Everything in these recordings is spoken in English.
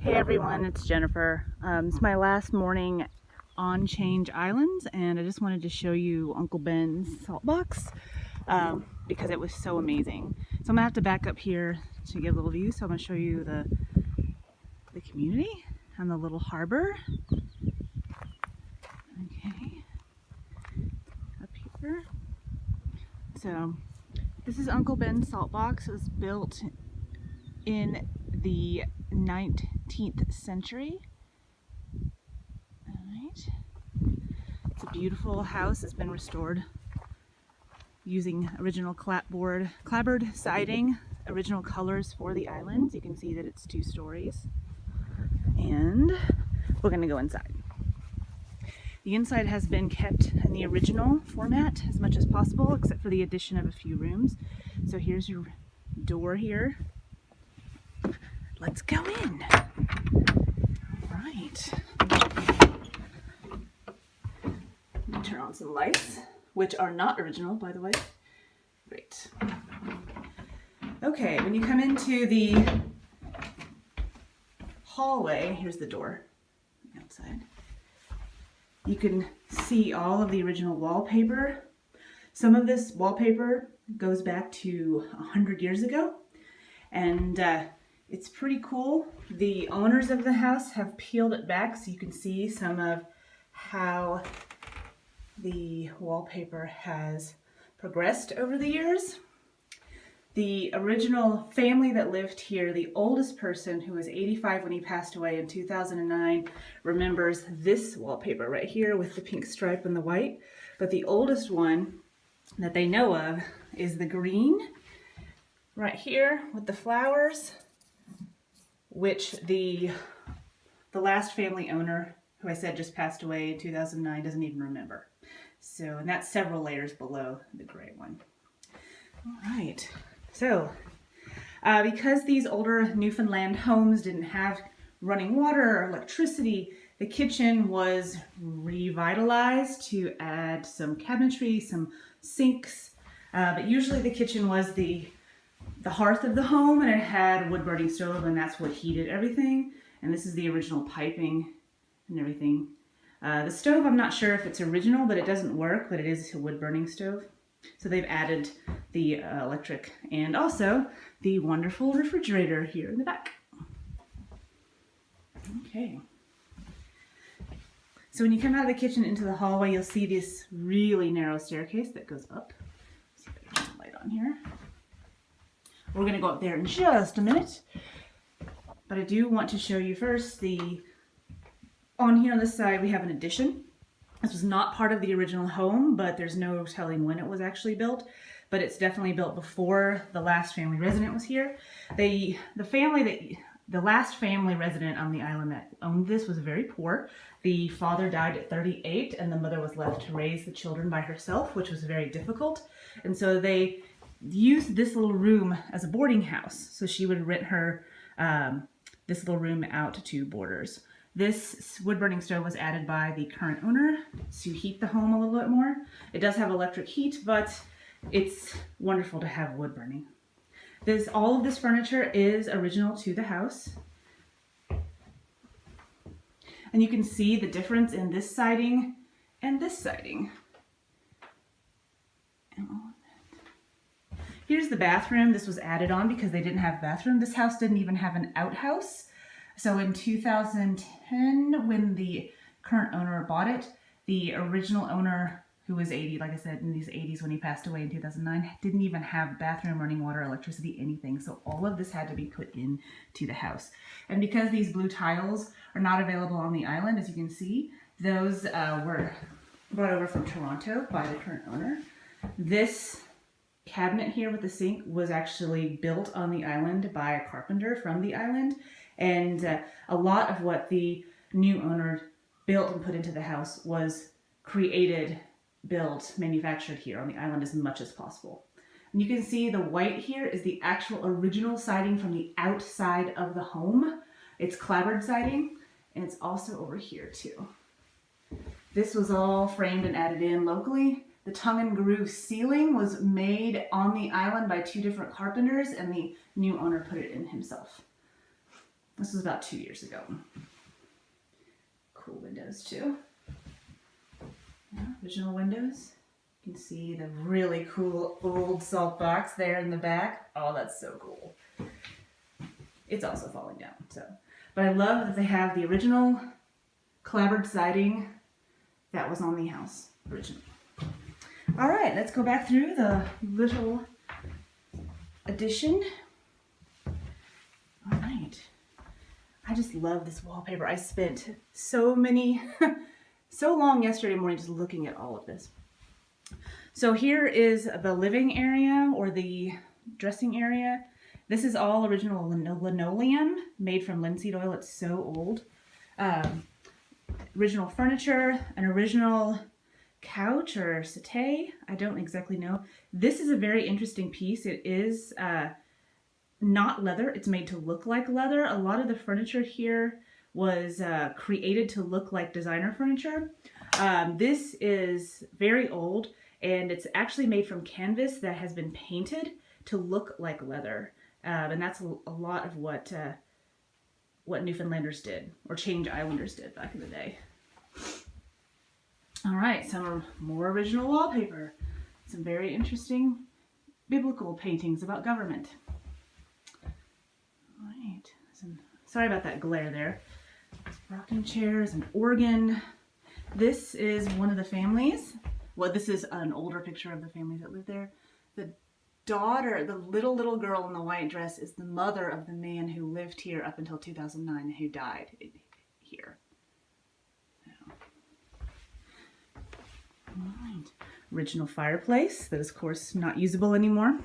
Hey everyone, it's Jennifer. It's my last morning on Change Islands, and I just wanted to show you Uncle Ben's Saltbox because it was so amazing. So I'm gonna have to back up here to get a little view. So I'm gonna show you the community and the little harbor. Okay, up here. So this is Uncle Ben's Saltbox. It was built in the 19th century. All right. It's a beautiful house. It's been restored using original clapboard siding, original colors for the islands. You can see that it's 2 stories. And we're gonna go inside. The inside has been kept in the original format as much as possible, except for the addition of a few rooms. So here's your door here. Let's go in. All right. Let me turn on some lights, which are not original, by the way. Great. Okay, when you come into the hallway, here's the door on the outside. You can see all of the original wallpaper. Some of this wallpaper goes back to 100 years ago, and it's pretty cool. The owners of the house have peeled it back so you can see some of how the wallpaper has progressed over the years. The original family that lived here, the oldest person, who was 85 when he passed away in 2009, remembers this wallpaper right here with the pink stripe and the white. But the oldest one that they know of is the green right here with the flowers, which the last family owner, who I said just passed away in 2009, doesn't even remember. So, and that's several layers below the gray one. All right. So, because these older Newfoundland homes didn't have running water or electricity, the kitchen was revitalized to add some cabinetry, some sinks, but usually the kitchen was the hearth of the home, and it had a wood-burning stove, and that's what heated everything. And this is the original piping and everything. The stove, I'm not sure if it's original, but it doesn't work, but it is a wood-burning stove. So they've added the electric and also the wonderful refrigerator here in the back. Okay. So when you come out of the kitchen into the hallway, you'll see this really narrow staircase that goes up. Let's see if I can turn the light on here. We're going to go up there in just a minute. But I do want to show you first on here on this side we have an addition. This was not part of the original home, but there's no telling when it was actually built. But it's definitely built before the last family resident was here. The last family resident on the island that owned this was very poor. The father died at 38, and the mother was left to raise the children by herself, which was very difficult. And so they used this little room as a boarding house. So she would rent her this little room out to boarders. This wood-burning stove was added by the current owner to heat the home a little bit more. It does have electric heat, but it's wonderful to have wood burning. All of this furniture is original to the house. And you can see the difference in this siding and this siding. And all of that. Here's the bathroom. This was added on because they didn't have a bathroom. This house didn't even have an outhouse. So in 2010, when the current owner bought it, the original owner, who was 80, like I said, in his 80s when he passed away in 2009, didn't even have bathroom, running water, electricity, anything. So all of this had to be put into the house. And because these blue tiles are not available on the island, as you can see, those were brought over from Toronto by the current owner. This cabinet here with the sink was actually built on the island by a carpenter from the island. And a lot of what the new owner built and put into the house was created, built, manufactured here on the island as much as possible. And you can see the white here is the actual original siding from the outside of the home. It's clapboard siding, and it's also over here too. This was all framed and added in locally. The tongue and groove ceiling was made on the island by 2 different carpenters, and the new owner put it in himself. This was about 2 years ago. Cool windows too. Yeah, original windows. You can see the really cool old Saltbox there in the back. Oh, that's so cool. It's also falling down, so. But I love that they have the original clapboard siding that was on the house originally. All right, let's go back through the little addition. All right. I just love this wallpaper. I spent so long yesterday morning just looking at all of this. So here is the living area or the dressing area. This is all original linoleum made from linseed oil. It's so old. Original furniture, an original couch or settee. I don't exactly know. This is a very interesting piece. It is not leather. It's made to look like leather. A lot of the furniture here was created to look like designer furniture. This is very old, and it's actually made from canvas that has been painted to look like leather. And that's a lot of what Newfoundlanders did, or Change Islanders did back in the day. All right, some more original wallpaper. Some very interesting biblical paintings about government. All right, sorry about that glare there. Rocking chairs, an organ. This is one of the families. Well, this is an older picture of the families that lived there. The daughter, the little girl in the white dress, is the mother of the man who lived here up until 2009 and who died here. So. All right. Original fireplace that is, of course, not usable anymore.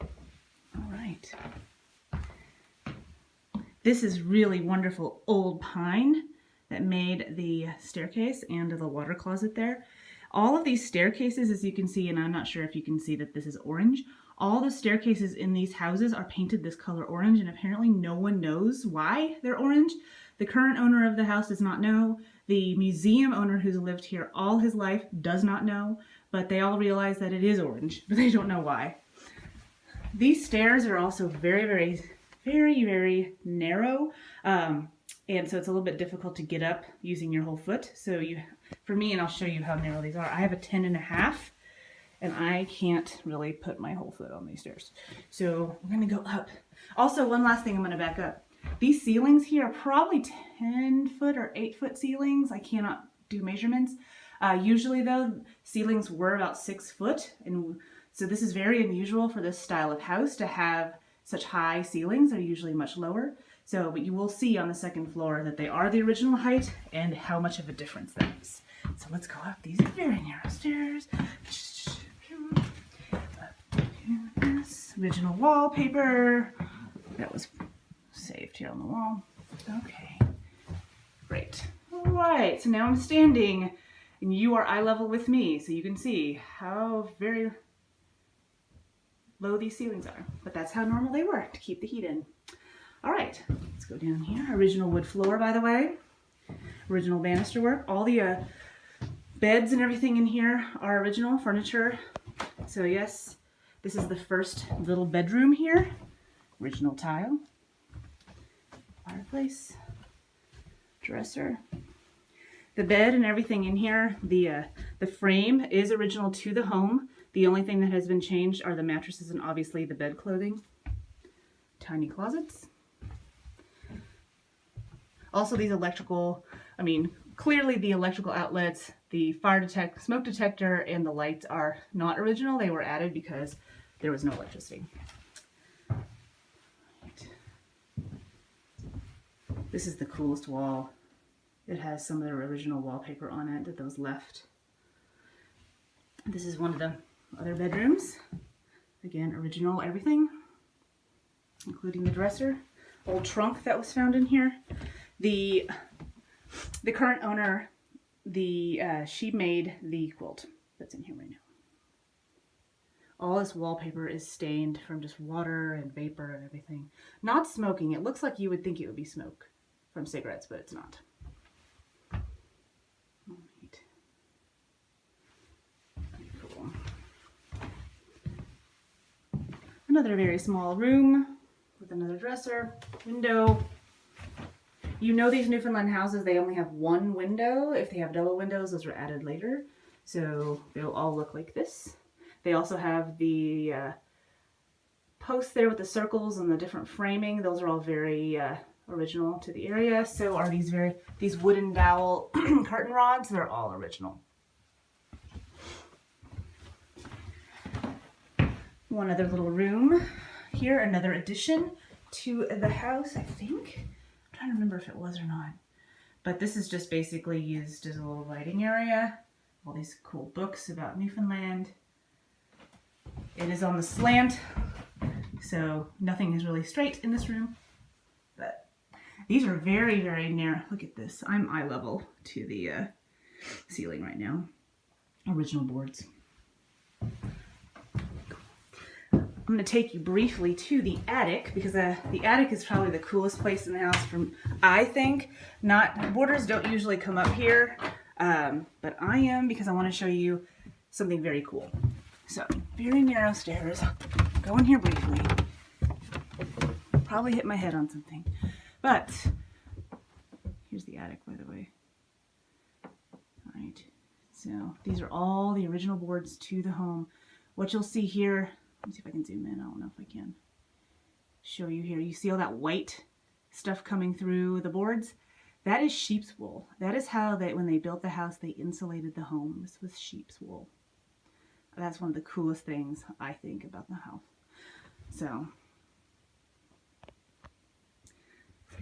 All right. This is really wonderful old pine that made the staircase and the water closet there. All of these staircases, as you can see, and I'm not sure if you can see that this is orange, all the staircases in these houses are painted this color orange, and apparently no one knows why they're orange. The current owner of the house does not know. The museum owner who's lived here all his life does not know, but they all realize that it is orange, but they don't know why. These stairs are also very narrow, and so it's a little bit difficult to get up using your whole foot. So for me, and I'll show you how narrow these are, I have a 10.5, and I can't really put my whole foot on these stairs. So we're gonna go up. Also, one last thing, I'm gonna back up. These ceilings here are probably 10-foot or 8-foot ceilings. I cannot do measurements. Usually though, ceilings were about 6 foot, and so this is very unusual for this style of house to have such high ceilings. They're usually much lower. So, but you will see on the second floor that they are the original height and how much of a difference that is. So let's go up these very narrow stairs. Original wallpaper that was saved here on the wall. Okay, great. All right, so now I'm standing and you are eye level with me, so you can see how very low these ceilings are. But that's how normal they were to keep the heat in. All right, let's go down here. Original wood floor, by the way. Original banister work. All the beds and everything in here are original furniture. So yes, this is the first little bedroom here. Original tile. Fireplace. Dresser. The bed and everything in here, the frame is original to the home. The only thing that has been changed are the mattresses and obviously the bed clothing. Tiny closets. Also these electrical, clearly the electrical outlets, the smoke detector, and the lights are not original. They were added because there was no electricity. Right. This is the coolest wall. It has some of the original wallpaper on it that was left. This is one of the other bedrooms. Again, original everything, including the dresser. Old trunk that was found in here. The current owner, she made the quilt that's in here right now. All this wallpaper is stained from just water and vapor and everything. Not smoking. It looks like you would think it would be smoke from cigarettes, but it's not. All right. Cool. Another very small room with another dresser, window, You know these Newfoundland houses, they only have one window. If they have double windows, those are added later. So they'll all look like this. They also have the posts there with the circles and the different framing. Those are all very original to the area. So are these wooden dowel curtain rods. They're all original. One other little room here, another addition to the house, I think. I'm trying to remember if it was or not. But this is just basically used as a little writing area. All these cool books about Newfoundland. It is on the slant, so nothing is really straight in this room. But these are very, very narrow. Look at this. I'm eye level to the ceiling right now. Original boards. I'm going to take you briefly to the attic because the attic is probably the coolest place in the house I think. Boarders don't usually come up here, but I am because I want to show you something very cool. So, very narrow stairs. Go in here briefly. Probably hit my head on something. But, here's the attic, by the way. Alright, so these are all the original boards to the home. What you'll see here, let me see if I can zoom in. I don't know if I can show you here. You see all that white stuff coming through the boards? That is sheep's wool. That is how when they built the house, they insulated the home. This was sheep's wool. That's one of the coolest things I think about the house. So,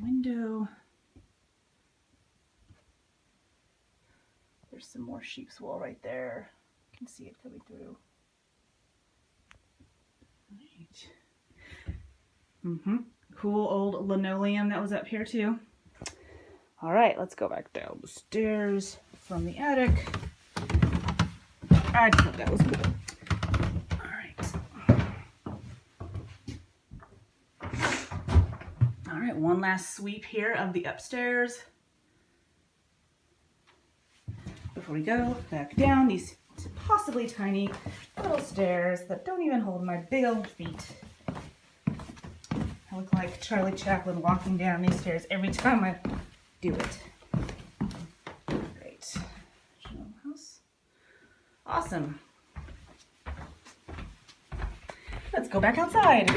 window. There's some more sheep's wool right there. You can see it coming through. Right. Cool old linoleum that was up here too. All right, let's go back down the stairs from the attic. I just thought that was cool. All right, one last sweep here of the upstairs. Before we go back down these possibly tiny little stairs that don't even hold my big old feet. I look like Charlie Chaplin walking down these stairs every time I do it. Great. House. Awesome. Let's go back outside.